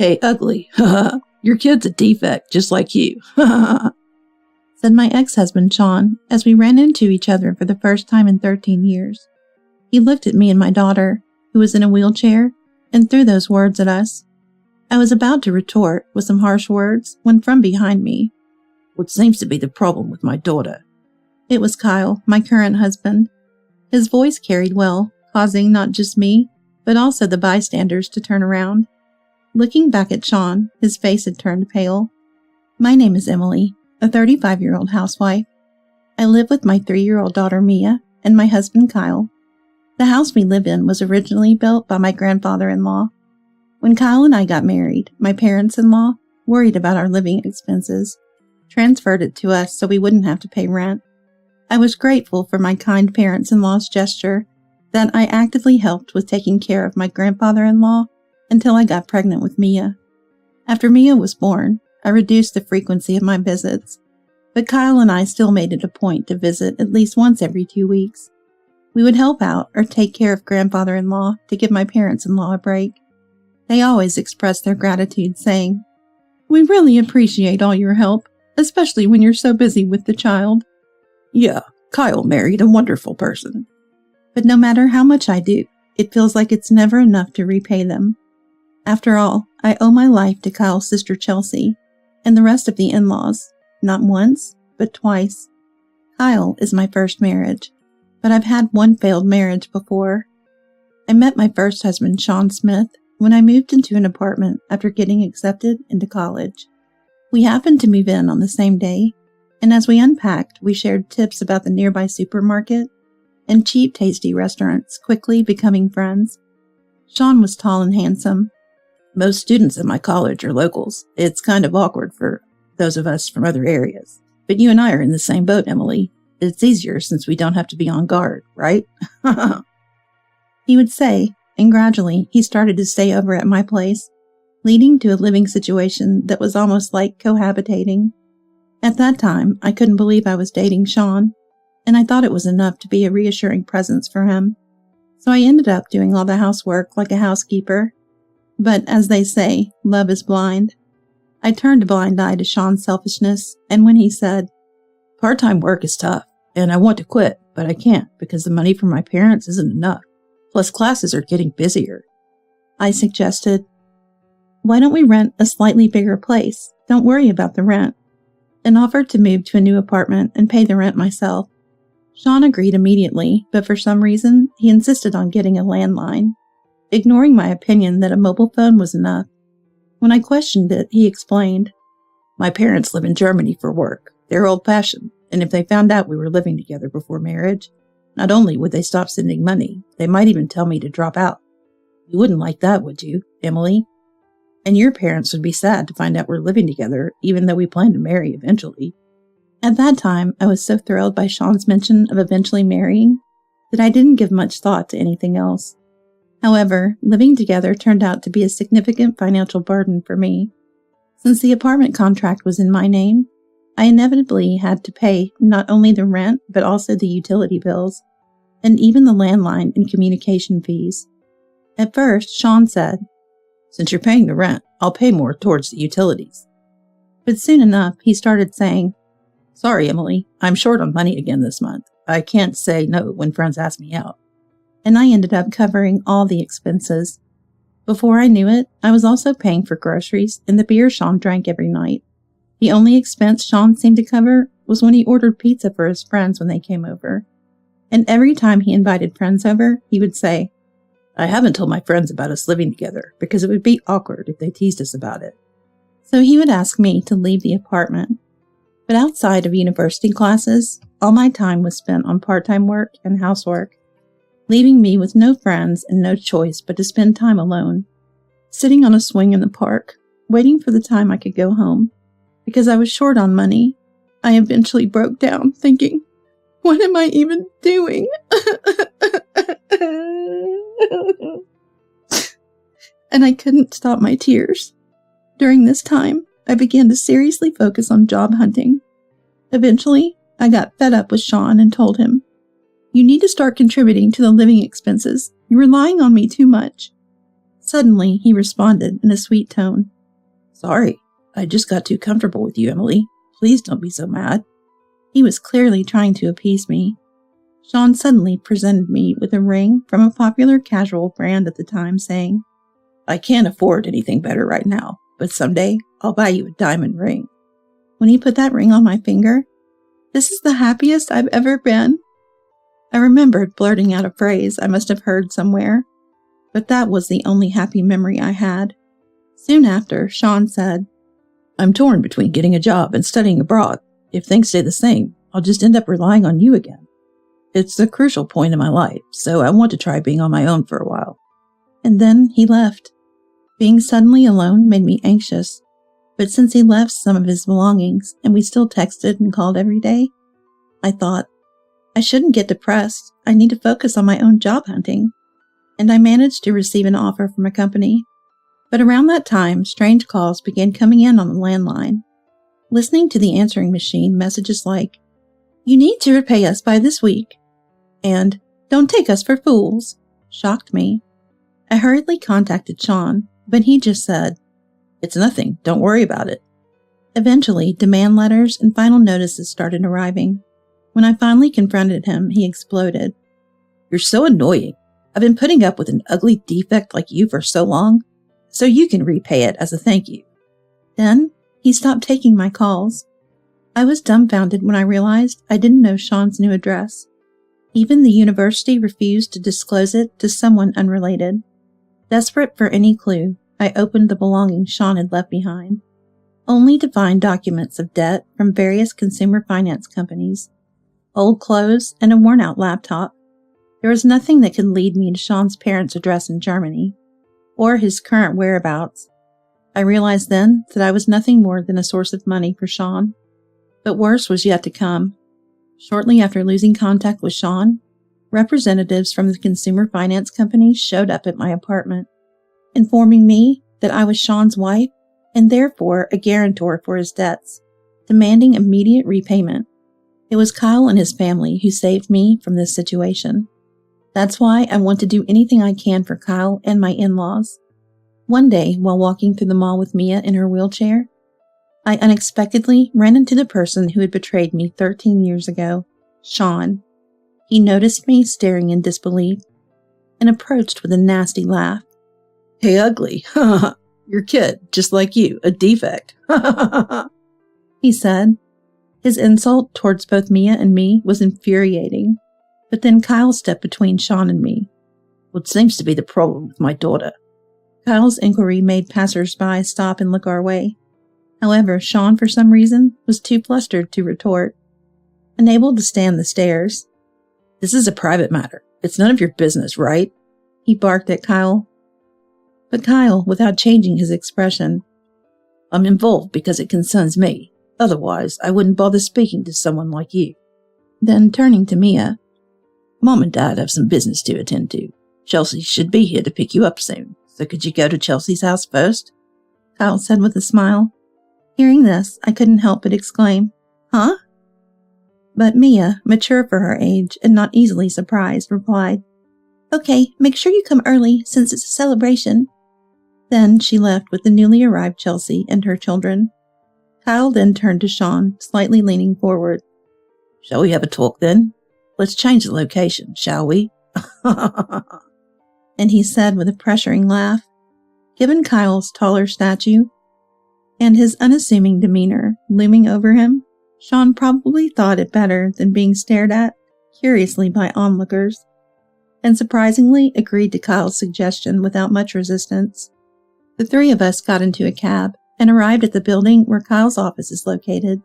"Hey, ugly, your kid's a defect just like you," said my ex-husband Sean as we ran into each other for the first time in 13 years. He looked at me and my daughter, who was in a wheelchair, and threw those words at us. I was about to retort with some harsh words when from behind me, "What seems to be the problem with my daughter?" It was Kyle, my current husband. His voice carried well, causing not just me, but also the bystanders to turn around. Looking back at Sean, his face had turned pale. "My name is Emily, a 35-year-old housewife. I live with my 3-year-old daughter Mia and my husband Kyle. The house we live in was originally built by my grandfather-in-law. When Kyle and I got married, my parents-in-law, worried about our living expenses, transferred it to us so we wouldn't have to pay rent. I was grateful for my kind parents-in-law's gesture that I actively helped with taking care of my grandfather-in-law until I got pregnant with Mia. After Mia was born, I reduced the frequency of my visits, but Kyle and I still made it a point to visit at least once every 2 weeks. We would help out or take care of grandfather-in-law to give my parents-in-law a break. They always expressed their gratitude, saying, "We really appreciate all your help, especially when you're so busy with the child." "Yeah, Kyle married a wonderful person." But no matter how much I do, it feels like it's never enough to repay them. After all, I owe my life to Kyle's sister Chelsea and the rest of the in-laws, not once, but twice. Kyle is my first marriage, but I've had one failed marriage before. I met my first husband, Sean Smith, when I moved into an apartment after getting accepted into college. We happened to move in on the same day, and as we unpacked, we shared tips about the nearby supermarket and cheap, tasty restaurants, quickly becoming friends. Sean was tall and handsome. "Most students at my college are locals. It's kind of awkward for those of us from other areas. But you and I are in the same boat, Emily. It's easier since we don't have to be on guard, right?" He would say, and gradually he started to stay over at my place, leading to a living situation that was almost like cohabitating. At that time, I couldn't believe I was dating Sean, and I thought it was enough to be a reassuring presence for him. So I ended up doing all the housework like a housekeeper. But as they say, love is blind. I turned a blind eye to Sean's selfishness, and when he said, "Part-time work is tough, and I want to quit, but I can't because the money from my parents isn't enough. Plus classes are getting busier," I suggested, "Why don't we rent a slightly bigger place? Don't worry about the rent," and offered to move to a new apartment and pay the rent myself. Sean agreed immediately, but for some reason, he insisted on getting a landline, ignoring my opinion that a mobile phone was enough. When I questioned it, he explained, "My parents live in Germany for work. They're old-fashioned, and if they found out we were living together before marriage, not only would they stop sending money, they might even tell me to drop out. You wouldn't like that, would you, Emily? And your parents would be sad to find out we're living together, even though we plan to marry eventually." At that time, I was so thrilled by Sean's mention of eventually marrying that I didn't give much thought to anything else. However, living together turned out to be a significant financial burden for me. Since the apartment contract was in my name, I inevitably had to pay not only the rent, but also the utility bills, and even the landline and communication fees. At first, Sean said, "Since you're paying the rent, I'll pay more towards the utilities." But soon enough, he started saying, "Sorry, Emily, I'm short on money again this month. I can't say no when friends ask me out." And I ended up covering all the expenses. Before I knew it, I was also paying for groceries and the beer Sean drank every night. The only expense Sean seemed to cover was when he ordered pizza for his friends when they came over. And every time he invited friends over, he would say, "I haven't told my friends about us living together because it would be awkward if they teased us about it." So he would ask me to leave the apartment. But outside of university classes, all my time was spent on part-time work and housework, leaving me with no friends and no choice but to spend time alone, sitting on a swing in the park, waiting for the time I could go home. Because I was short on money, I eventually broke down thinking, what am I even doing? And I couldn't stop my tears. During this time, I began to seriously focus on job hunting. Eventually, I got fed up with Sean and told him, "You need to start contributing to the living expenses. You're relying on me too much." Suddenly, he responded in a sweet tone, Sorry, I just got too comfortable with you, Emily. Please don't be so mad. He was clearly trying to appease me. Sean suddenly presented me with a ring from a popular casual brand at the time, saying, I can't afford anything better right now, but someday I'll buy you a diamond ring. When he put that ring on my finger, this is the happiest I've ever been. I remembered blurting out a phrase I must have heard somewhere, but that was the only happy memory I had. Soon after, Sean said, I'm torn between getting a job and studying abroad. If things stay the same, I'll just end up relying on you again. It's a crucial point in my life, so I want to try being on my own for a while. And then he left. Being suddenly alone made me anxious, but since he left some of his belongings and we still texted and called every day, I thought, I shouldn't get depressed. I need to focus on my own job hunting. And I managed to receive an offer from a company. But around that time, strange calls began coming in on the landline. Listening to the answering machine, messages like, you need to repay us by this week, and don't take us for fools, shocked me. I hurriedly contacted Sean, but he just said, it's nothing, don't worry about it. Eventually, demand letters and final notices started arriving. When I finally confronted him, he exploded. You're so annoying. I've been putting up with an ugly defect like you for so long, so you can repay it as a thank you. Then, he stopped taking my calls. I was dumbfounded when I realized I didn't know Sean's new address. Even the university refused to disclose it to someone unrelated. Desperate for any clue, I opened the belongings Sean had left behind, only to find documents of debt from various consumer finance companies, old clothes, and a worn-out laptop. There was nothing that could lead me to Sean's parents' address in Germany, or his current whereabouts. I realized then that I was nothing more than a source of money for Sean. But worse was yet to come. Shortly after losing contact with Sean, representatives from the consumer finance company showed up at my apartment, informing me that I was Sean's wife and therefore a guarantor for his debts, demanding immediate repayment. It was Kyle and his family who saved me from this situation. That's why I want to do anything I can for Kyle and my in-laws. One day, while walking through the mall with Mia in her wheelchair, I unexpectedly ran into the person who had betrayed me 13 years ago, Sean. He noticed me staring in disbelief and approached with a nasty laugh. Hey, ugly. Your kid, just like you, a defect. He said. His insult towards both Mia and me was infuriating, but then Kyle stepped between Sean and me. What seems to be the problem with my daughter? Kyle's inquiry made passers-by stop and look our way. However, Sean, for some reason, was too flustered to retort. Unable to stand the stares. This is a private matter. It's none of your business, right? He barked at Kyle. But Kyle, without changing his expression, I'm involved because it concerns me. Otherwise, I wouldn't bother speaking to someone like you. Then turning to Mia, Mom and Dad have some business to attend to. Chelsea should be here to pick you up soon. So could you go to Chelsea's house first? Kyle said with a smile. Hearing this, I couldn't help but exclaim, huh? But Mia, mature for her age and not easily surprised, replied, okay, make sure you come early since it's a celebration. Then she left with the newly arrived Chelsea and her children. Kyle then turned to Sean, slightly leaning forward. Shall we have a talk then? Let's change the location, shall we? And he said with a pressuring laugh. Given Kyle's taller stature and his unassuming demeanor looming over him, Sean probably thought it better than being stared at curiously by onlookers, and surprisingly agreed to Kyle's suggestion without much resistance. The three of us got into a cab and arrived at the building where Kyle's office is located.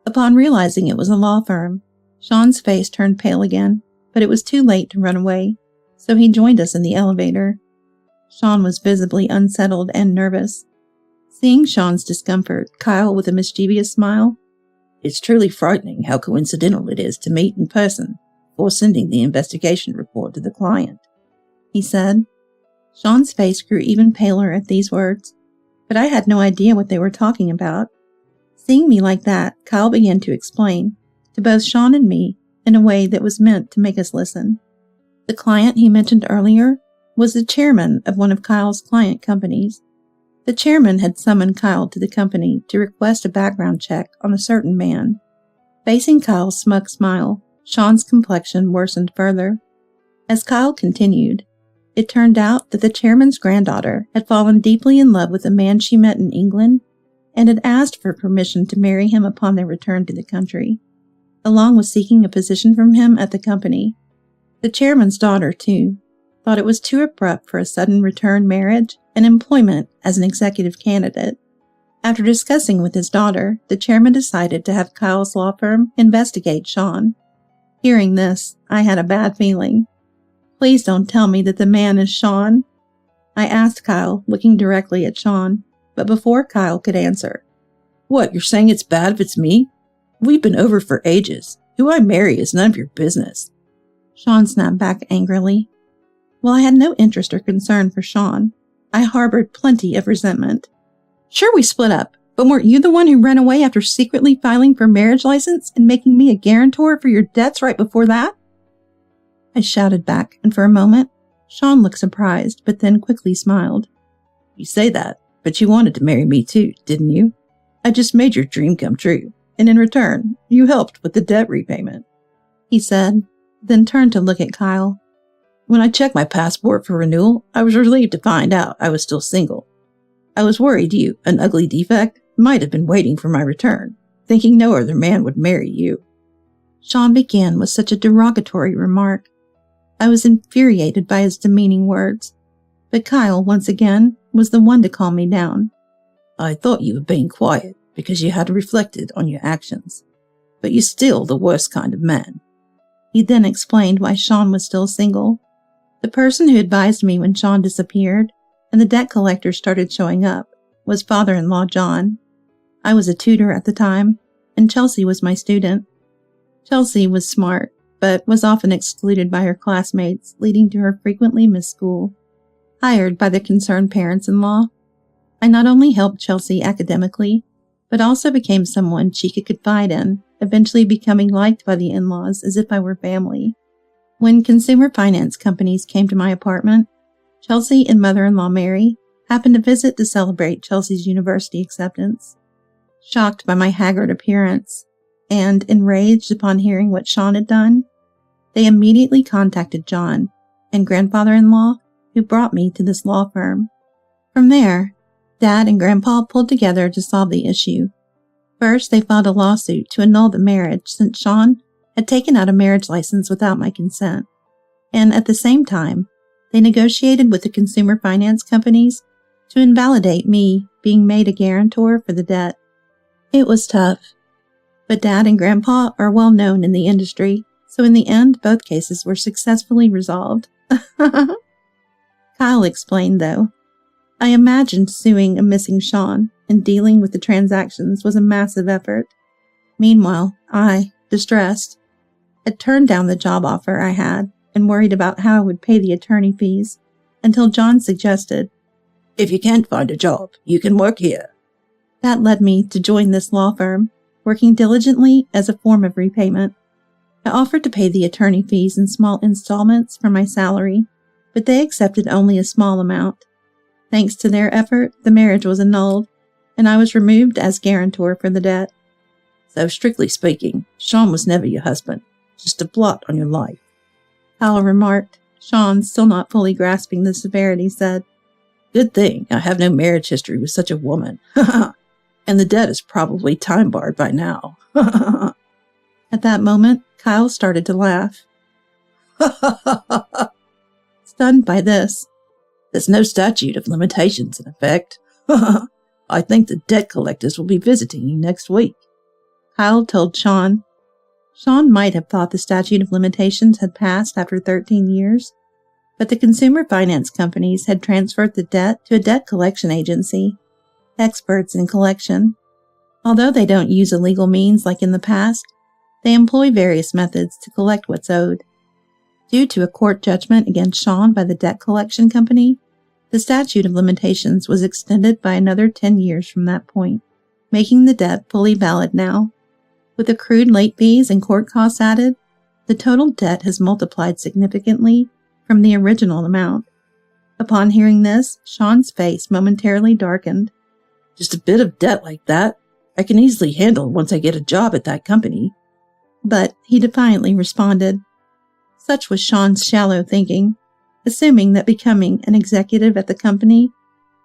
Upon realizing it was a law firm, Sean's face turned pale again, but it was too late to run away, so he joined us in the elevator. Sean was visibly unsettled and nervous. Seeing Sean's discomfort, Kyle, with a mischievous smile, It's truly frightening how coincidental it is to meet in person before sending the investigation report to the client, he said. Sean's face grew even paler at these words, but I had no idea what they were talking about. Seeing me like that, Kyle began to explain, to both Sean and me, in a way that was meant to make us listen. The client he mentioned earlier was the chairman of one of Kyle's client companies. The chairman had summoned Kyle to the company to request a background check on a certain man. Facing Kyle's smug smile, Sean's complexion worsened further. As Kyle continued, it turned out that the chairman's granddaughter had fallen deeply in love with a man she met in England and had asked for permission to marry him upon their return to the country, along with seeking a position from him at the company. The chairman's daughter, too, thought it was too abrupt for a sudden return marriage and employment as an executive candidate. After discussing with his daughter, the chairman decided to have Kyle's law firm investigate Sean. Hearing this, I had a bad feeling. Please don't tell me that the man is Sean. I asked Kyle, looking directly at Sean, but before Kyle could answer. What, you're saying it's bad if it's me? We've been over for ages. Who I marry is none of your business. Sean snapped back angrily. While I had no interest or concern for Sean, I harbored plenty of resentment. Sure, we split up, but weren't you the one who ran away after secretly filing for marriage license and making me a guarantor for your debts right before that? I shouted back, and for a moment, Sean looked surprised, but then quickly smiled. You say that, but you wanted to marry me too, didn't you? I just made your dream come true, and in return, you helped with the debt repayment, he said, then turned to look at Kyle. When I checked my passport for renewal, I was relieved to find out I was still single. I was worried you, an ugly defect, might have been waiting for my return, thinking no other man would marry you. Sean began with such a derogatory remark. I was infuriated by his demeaning words, but Kyle, once again, was the one to calm me down. I thought you were being quiet because you had reflected on your actions, but you're still the worst kind of man. He then explained why Sean was still single. The person who advised me when Sean disappeared and the debt collector started showing up was father-in-law John. I was a tutor at the time, and Chelsea was my student. Chelsea was smart, but was often excluded by her classmates, leading to her frequently missed school. Hired by the concerned parents-in-law, I not only helped Chelsea academically, but also became someone she could confide in, eventually becoming liked by the in-laws as if I were family. When consumer finance companies came to my apartment, Chelsea and mother-in-law Mary happened to visit to celebrate Chelsea's university acceptance. Shocked by my haggard appearance and enraged upon hearing what Sean had done, they immediately contacted John and grandfather-in-law, who brought me to this law firm. From there, Dad and Grandpa pulled together to solve the issue. First, they filed a lawsuit to annul the marriage since Sean had taken out a marriage license without my consent. And at the same time, they negotiated with the consumer finance companies to invalidate me being made a guarantor for the debt. It was tough, but Dad and Grandpa are well known in the industry, so in the end, both cases were successfully resolved. Kyle explained, though. I imagined suing a missing Sean and dealing with the transactions was a massive effort. Meanwhile, I, distressed, had turned down the job offer I had and worried about how I would pay the attorney fees until John suggested, if you can't find a job, you can work here. That led me to join this law firm, working diligently as a form of repayment. I offered to pay the attorney fees in small installments from my salary, but they accepted only a small amount. Thanks to their effort, the marriage was annulled, and I was removed as guarantor for the debt. So strictly speaking, Sean was never your husband, just a blot on your life. Kyle remarked. Sean, still not fully grasping the severity, said, Good thing I have no marriage history with such a woman. And the debt is probably time-barred by now. At that moment, Kyle started to laugh. Stunned by this, There's no statute of limitations in effect. I think the debt collectors will be visiting you next week. Kyle told Sean. Sean might have thought the statute of limitations had passed after 13 years, but the consumer finance companies had transferred the debt to a debt collection agency, experts in collection. Although they don't use illegal means like in the past, they employ various methods to collect what's owed. Due to a court judgment against Sean by the debt collection company, the statute of limitations was extended by another 10 years from that point, making the debt fully valid now. With accrued late fees and court costs added, the total debt has multiplied significantly from the original amount. Upon hearing this, Sean's face momentarily darkened. Just a bit of debt like that, I can easily handle once I get a job at that company. But he defiantly responded. Such was Sean's shallow thinking, assuming that becoming an executive at the company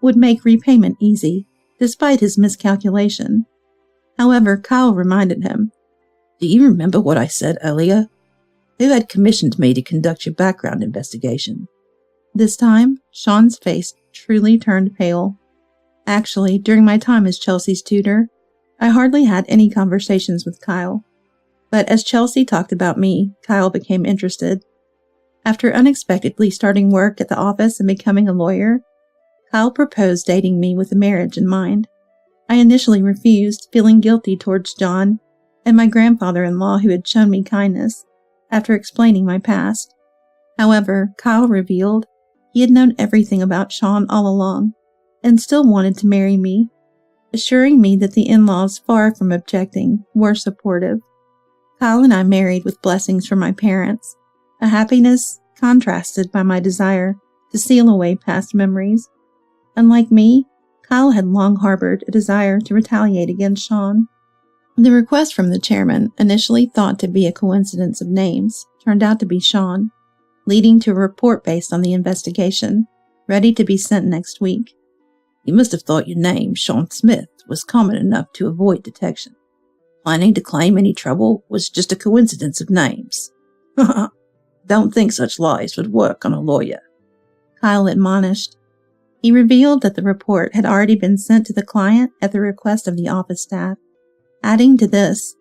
would make repayment easy, despite his miscalculation. However, Kyle reminded him. Do you remember what I said earlier? Who had commissioned me to conduct your background investigation? This time, Sean's face truly turned pale. Actually, during my time as Chelsea's tutor, I hardly had any conversations with Kyle. But as Chelsea talked about me, Kyle became interested. After unexpectedly starting work at the office and becoming a lawyer, Kyle proposed dating me with a marriage in mind. I initially refused, feeling guilty towards John and my grandfather-in-law who had shown me kindness after explaining my past. However, Kyle revealed he had known everything about Sean all along and still wanted to marry me, assuring me that the in-laws, far from objecting, were supportive. Kyle and I married with blessings from my parents, a happiness contrasted by my desire to seal away past memories. Unlike me, Kyle had long harbored a desire to retaliate against Sean. The request from the chairman, initially thought to be a coincidence of names, turned out to be Sean, leading to a report based on the investigation, ready to be sent next week. You must have thought your name, Sean Smith, was common enough to avoid detection. Planning to claim any trouble was just a coincidence of names. Don't think such lies would work on a lawyer, Kyle admonished. He revealed that the report had already been sent to the client at the request of the office staff. Adding to this,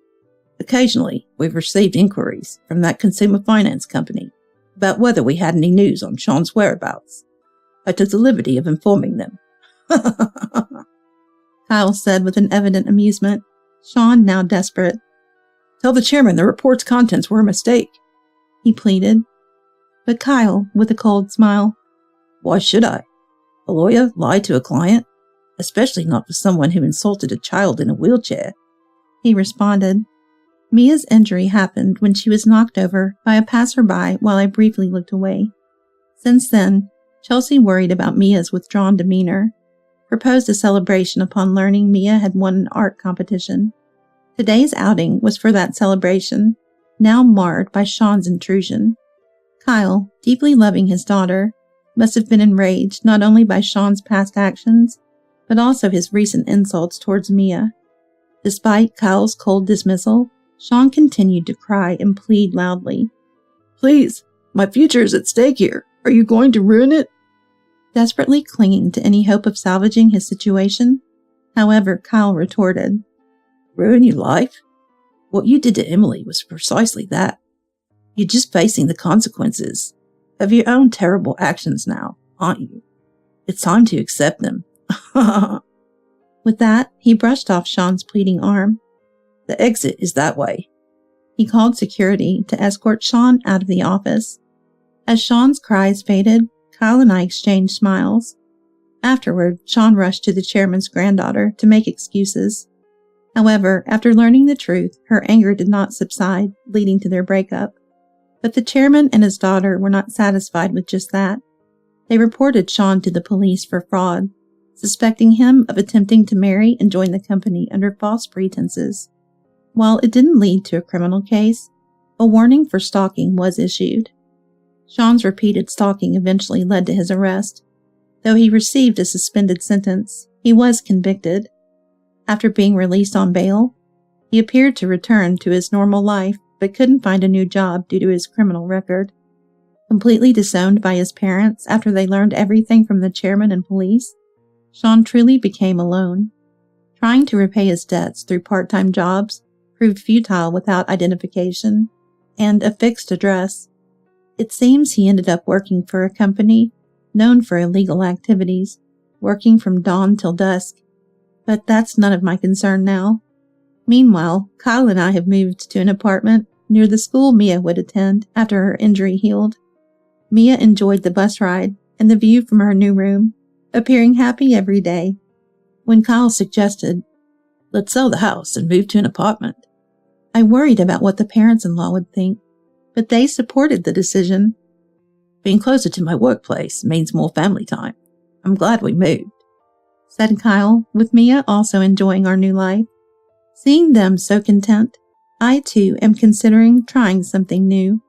occasionally we've received inquiries from that consumer finance company about whether we had any news on Sean's whereabouts. I took the liberty of informing them. Kyle said with an evident amusement, Sean now desperate. Tell the chairman the report's contents were a mistake, he pleaded. But Kyle, with a cold smile, why should I? A lawyer lie to a client? Especially not for someone who insulted a child in a wheelchair, he responded. Mia's injury happened when she was knocked over by a passerby while I briefly looked away. Since then, Chelsea worried about Mia's withdrawn demeanor, proposed a celebration upon learning Mia had won an art competition. Today's outing was for that celebration, now marred by Sean's intrusion. Kyle, deeply loving his daughter, must have been enraged not only by Sean's past actions, but also his recent insults towards Mia. Despite Kyle's cold dismissal, Sean continued to cry and plead loudly. Please, my future is at stake here. Are you going to ruin it? Desperately clinging to any hope of salvaging his situation. However, Kyle retorted, Ruin your life? What you did to Emily was precisely that. You're just facing the consequences of your own terrible actions now, aren't you? It's time to accept them. With that, he brushed off Sean's pleading arm. The exit is that way. He called security to escort Sean out of the office. As Sean's cries faded, Kyle and I exchanged smiles. Afterward, Sean rushed to the chairman's granddaughter to make excuses. However, after learning the truth, her anger did not subside, leading to their breakup. But the chairman and his daughter were not satisfied with just that. They reported Sean to the police for fraud, suspecting him of attempting to marry and join the company under false pretenses. While it didn't lead to a criminal case, a warning for stalking was issued. Sean's repeated stalking eventually led to his arrest. Though he received a suspended sentence, he was convicted. After being released on bail, he appeared to return to his normal life but couldn't find a new job due to his criminal record. Completely disowned by his parents after they learned everything from the chairman and police, Sean truly became alone. Trying to repay his debts through part-time jobs proved futile without identification and a fixed address. It seems he ended up working for a company known for illegal activities, working from dawn till dusk. But that's none of my concern now. Meanwhile, Kyle and I have moved to an apartment near the school Mia would attend after her injury healed. Mia enjoyed the bus ride and the view from her new room, appearing happy every day. When Kyle suggested, let's sell the house and move to an apartment, I worried about what the parents-in-law would think, but they supported the decision. Being closer to my workplace means more family time. I'm glad we moved," said Kyle, with Mia also enjoying our new life. Seeing them so content, I too am considering trying something new.